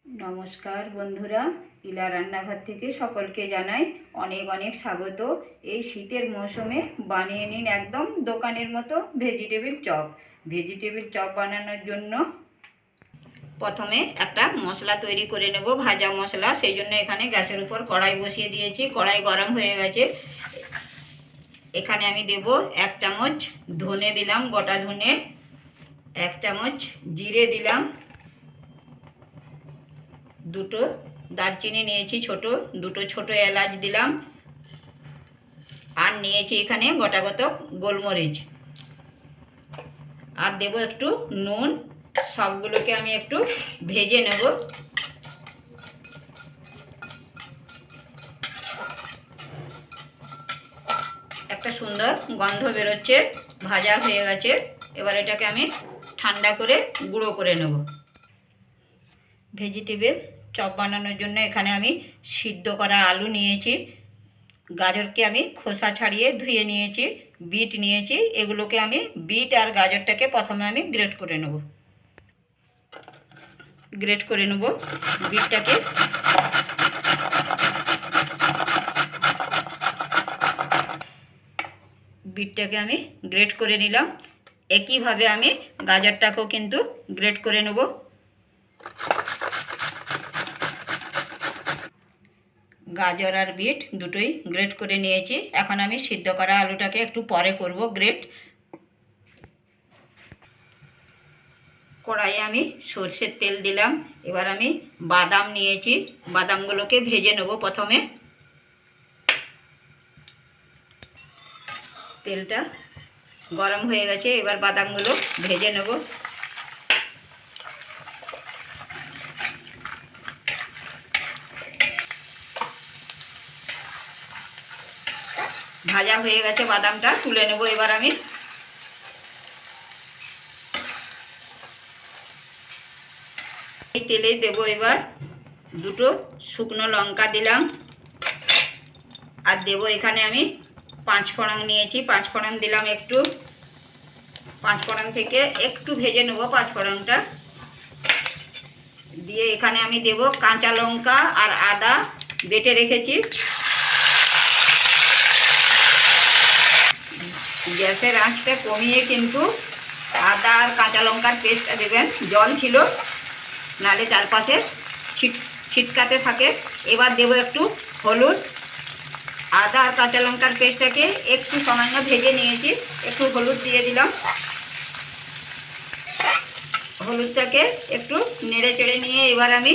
নমস্কার বন্ধুরা, ইলা রান্নাঘর থেকে সকলকে জানাই অনেক অনেক স্বাগত। এই শীতের মৌসুমে বানিয়ে নিন একদম দোকানের মতো ভেজিটেবিল চপ। ভেজিটেবিল চপ বানানোর জন্য প্রথমে একটা মশলা তৈরি করে নেব, ভাজা মশলা। সেই জন্য এখানে গ্যাসের উপর কড়াই বসিয়ে দিয়েছি। কড়াই গরম হয়ে গেছে। এখানে আমি দেব 1 চামচ ধনে দিলাম, গোটা ধনে। 1 চামচ জিরে দিলাম। দুটো দারচিনি নিয়েছি ছোট, দুটো ছোট এলাচ দিলাম। আর নিয়েছি এখানে গোটা গোলমরিচ। আর দেব একটু নুন। সবগুলোকে আমি একটু ভেজে নেব। একটা সুন্দর গন্ধ বেরোচ্ছে, ভাজা হয়ে গেছে। এবার এটাকে আমি ঠান্ডা করে গুঁড়ো করে নেব। ভেজিটেবিল চপ বানানোর জন্য এখানে আমি সিদ্ধ করা আলু নিয়েছি, গাজরকে আমি খোসা ছাড়িয়ে ধুয়ে নিয়েছি, বিট নিয়েছি। এগুলোকে আমি বিট আর গাজরটাকে প্রথমে আমি গ্রেট করে নেব। বিটটাকে আমি গ্রেট করে নিলাম। একইভাবে আমি গাজরটাকেও কিন্তু গ্রেট করে নেব। গাজর আর বিট দুটোই গ্রেট করে নিয়েছি। এখন আমি সিদ্ধ করা আলুটাকে একটু পরে করব গ্রেট। কড়াইয়ে আমি সরষের তেল দিলাম। এবার আমি বাদাম নিয়েছি, বাদামগুলোকে ভেজে নেব প্রথমে। তেলটা গরম হয়ে গেছে, এবার বাদামগুলো ভেজে নেব। ভাজা হয়ে গেছে, বাদামটা তুলে নেব। এবার আমি এই তেলেই দেব এবার দুটো শুকনো লঙ্কা দিলাম। আর দেব এখানে আমি 5 ফোড়ন নিয়েছি, 5 ফোড়ন দিলাম একটু। 5 ফোড়ন থেকে একটু ভেজে নেব 5 ফোড়নটা দিয়ে। এখানে আমি দেব কাঁচা লঙ্কা আর আদা বেটে রেখেছি। গ্যাসের আঁচটা কমিয়ে কিন্তু আদা আর কাঁচা লঙ্কার পেস্টটা দেবেন। জল ছিল, নালে চারপাশে ছিটকাতে থাকে। এবার দেব একটু হলুদ। আদা আর কাঁচা লঙ্কার পেস্টটাকে একটু সামান্য ভেজে নিয়েছি, একটু হলুদ দিয়ে দিলাম। হলুদটাকে একটু নেড়ে চেড়ে নিয়ে এবার আমি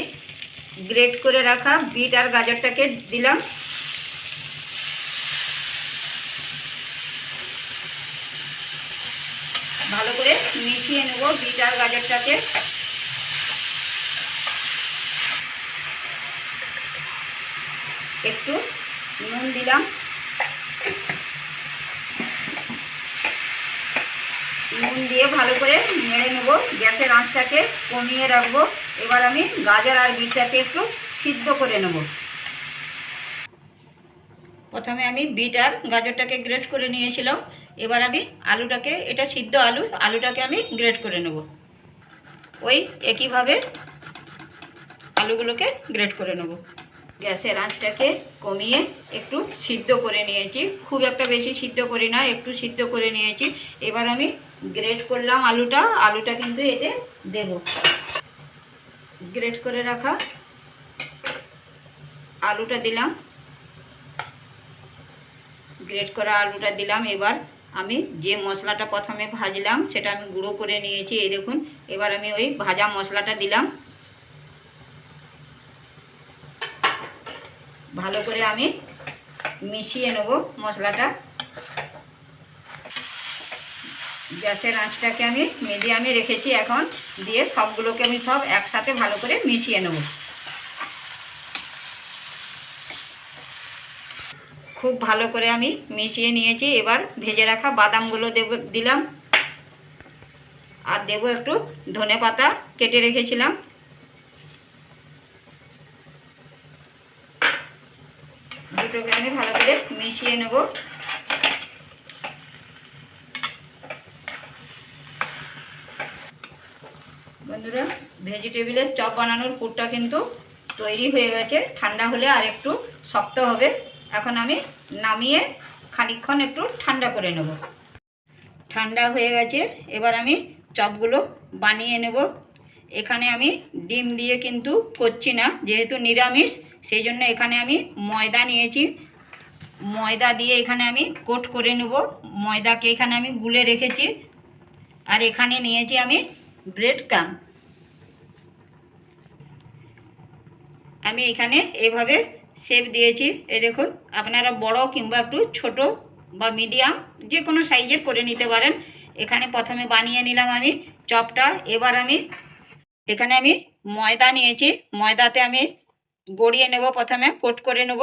গ্রেট করে রাখা বিট আর গাজরটাকে দিলাম। ভালো করে মিশিয়ে নেব বিট আর গাজরটাকে। একটু নুন দিলাম। নুন দিয়ে ভালো করে নেড়ে নেব। গ্যাসের আঁচটাকে কমিয়ে রাখবো। এবার আমি গাজর আর বিটটাকে একটু সিদ্ধ করে নেব। প্রথমে আমি বিট আর গাজরটাকে গ্রেট করে নিয়েছিলাম। এবার আমি আলুটাকে, এটা সিদ্ধ আলুটাকে আমি গ্রেট করে নেব। ওই একইভাবে আলুগুলোকে গ্রেট করে নেব। গ্যাসের আঁচটাকে কমিয়ে একটু সিদ্ধ করে নিয়েছি, খুব একটা বেশি সিদ্ধ করি না, একটু সিদ্ধ করে নিয়েছি। এবার আমি গ্রেট করলাম আলুটা কিন্তু এতে দেব। গ্রেট করে রাখা আলুটা দিলাম, গ্রেট করা আলুটা দিলাম। এবার আমি যে মশলাটা প্রথমে ভাজলাম সেটা আমি গুঁড়ো করে নিয়েছি, এই দেখুন। এবার আমি ওই ভাজা মশলাটা দিলাম। ভালো করে আমি মিশিয়ে নেব মশলাটা। গ্যাসের আঁচটাকে আমি মিডিয়ামে রেখেছি এখন, দিয়ে সবগুলোকে আমি সব একসাথে ভালো করে মিশিয়ে নেব। খুব ভালো করে আমি মিশিয়ে নিয়েছি। এবার ভেজে রাখা বাদামগুলো দিলাম। আর দেব একটু ধনেপাতা কেটে রেখেছিলাম। দুটোকে আমি ভালো করে মিশিয়ে নেব। বন্ধুরা, ভেজিটেবিলের চপ বানানোর পুরটা কিন্তু তৈরি হয়ে গেছে। ঠান্ডা হলে আর একটু শক্ত হবে। এখন আমি নামিয়ে খানিকক্ষণ একটু ঠান্ডা করে নেব। ঠান্ডা হয়ে গেছে, এবার আমি চপগুলো বানিয়ে নেব। এখানে আমি ডিম দিয়ে কিন্তু করছি না, যেহেতু নিরামিষ, সেই জন্য এখানে আমি ময়দা নিয়েছি। ময়দা দিয়ে এখানে আমি কোট করে নেব। ময়দাকে এখানে আমি গুলে রেখেছি। আর এখানে নিয়েছি আমি ব্রেড ক্রাম্ব। আমি এখানে এভাবে শেপ দিয়েছি। এই দেখুন, আপনারা বড় কিংবা একটু ছোট বা মিডিয়াম যে কোনো সাইজের করে নিতে পারেন। এখানে প্রথমে বানিয়ে নিলাম আমি চপটা। এবার আমি এখানে ময়দা নিয়েছি। ময়দাতে আমি গড়িয়ে নেব, প্রথমে কোট করে নেব।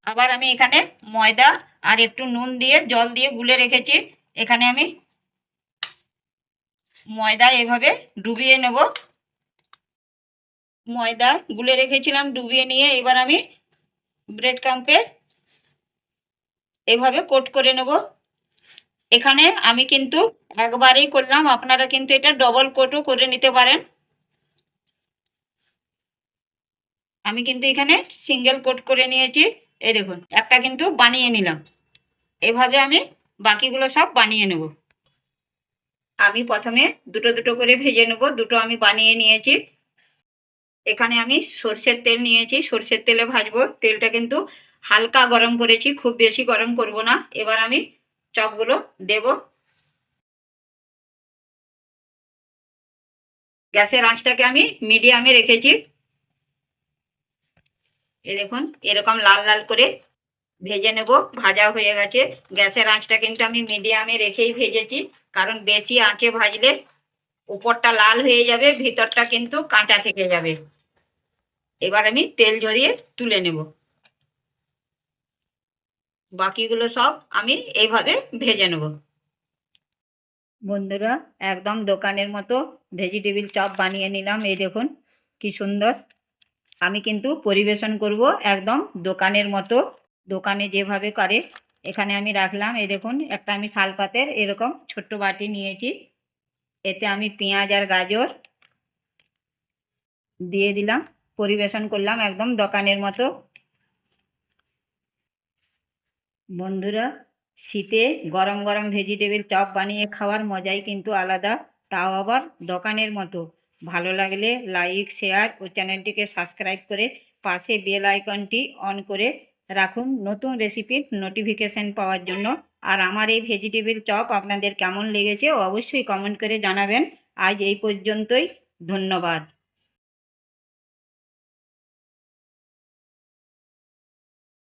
আবার আমি এখানে ময়দা আর একটু নুন দিয়ে জল দিয়ে গুলে রেখেছি। এখানে আমি ময়দা এভাবে ডুবিয়ে নেব। ময়দা গুলে রেখেছিলাম, ডুবিয়ে নিয়ে এবার আমি ব্রেড ক্রাম্পে এভাবে কোট করে নেব। এখানে আমি কিন্তু একবারেই করলাম, আপনারা কিন্তু এটা ডবল কোটও করে নিতে পারেন। আমি কিন্তু এখানে সিঙ্গেল কোট করে নিয়েছি। এই দেখুন, একটা কিন্তু বানিয়ে নিলাম। এভাবে আমি বাকিগুলো সব বানিয়ে নেব। আমি প্রথমে দুটো দুটো করে ভেজে নেব। দুটো আমি বানিয়ে নিয়েছি। এখানে আমি সরষের তেল নিয়েছি, সরষের তেলে ভাজবো। তেলটা কিন্তু হালকা গরম করেছি, খুব বেশি গরম করব না। এবার আমি চপগুলো দেব। গ্যাসের আঁচটাকে আমি মিডিয়ামে রেখেছি। এই দেখুন, এরকম লাল লাল করে ভেজে নেব। ভাজা হয়ে গেছে। গ্যাসের আঁচটা কিন্তু আমি মিডিয়ামে রেখেই ভেজেছি, কারণ বেশি আঁচে ভাজলে উপরটা লাল হয়ে যাবে, ভিতরটা কিন্তু কাঁচা থেকে যাবে। এবার আমি তেল ঝরিয়ে তুলে নেব। বাকিগুলো সব আমি এইভাবে ভেজে নেব। বন্ধুরা, একদম দোকানের মতো ভেজিটেবিল চপ বানিয়ে নিলাম। এই দেখুন কি সুন্দর। আমি কিন্তু পরিবেশন করব একদম দোকানের মতো, দোকানে যেভাবে করে। এখানে আমি রাখলাম। এই দেখুন, একটা আমি শালপাতের এরকম ছোট্ট বাটি নিয়েছি। এতে আমি পেঁয়াজ আর গাজর দিয়ে দিলাম, পরিবেশন করলাম একদম দোকানের মতো। বন্ধুরা, শীতে গরম গরম ভেজিটেবিল চপ বানিয়ে খাওয়ার মজাই কিন্তু আলাদা, তাও আবার দোকানের মতো। ভালো লাগলে লাইক, শেয়ার ও চ্যানেলটিকে সাবস্ক্রাইব করে পাশে বেল আইকনটি অন করে রাখুন নতুন রেসিপির নোটিফিকেশন পাওয়ার জন্য। আর আমার এই ভেজিটেবিল চপ আপনাদের কেমন লেগেছে অবশ্যই কমেন্ট করে জানাবেন। আজ এই পর্যন্তই, ধন্যবাদ।